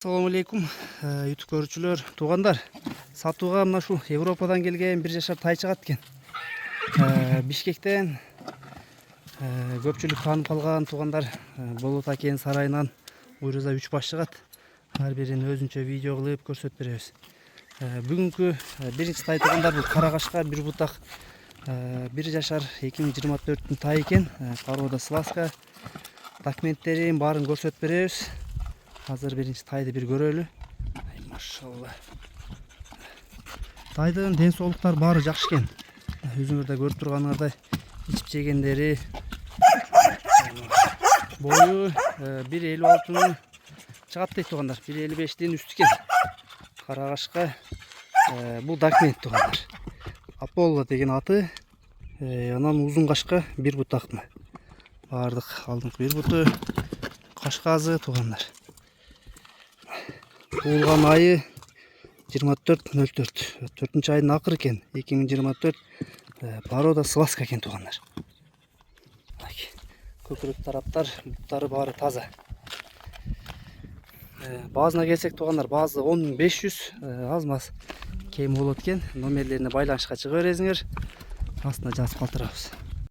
Assalamu алейкум, YouTube көрүүчүлөр, туугандар. Сатууга мына ушул Европадан келген 1 жашар тай чыгат экен. Бишкектен көпчүлүк таанып калган туугандар Болот Акен сарайынан буйруза 3 баш чыгат. Ар бирин өзүнчө видео кылып көрсөтүп беребиз. Бүгүнкү биринчи тай туугандар бул Карагашка бир бутак 1 жашар 2024-түн тай экен. Порода сласка. Документтерин баарын көрсөтүп беребиз. Hazır birinci taydı bir görölü. Ay maşallah. Taydын ден соолуктары баары жакшы экен. Өзүңөрдө көрүп турганыңардай ичип жегендери бою 1.56 чыгат дейт туугандар. 1.55ден үстү экен. Карагашка бул документ туугандар. Аполло деген аты. Анан узун кашка бир бутакмы. Баардык алдыңкы бир буту кашказы туугандар. Туылган айы 24.04. 4-нчы айдын акыры экен. 2024 порода сласка экен туугандар. Көкүрөк тараптар, буттары баары таза. Баазына келсек туугандар, баазы 10.500, аз маз кем болот экен. Номерлерине байланышка чыга бересиңер. Астына жазып калтырабыз.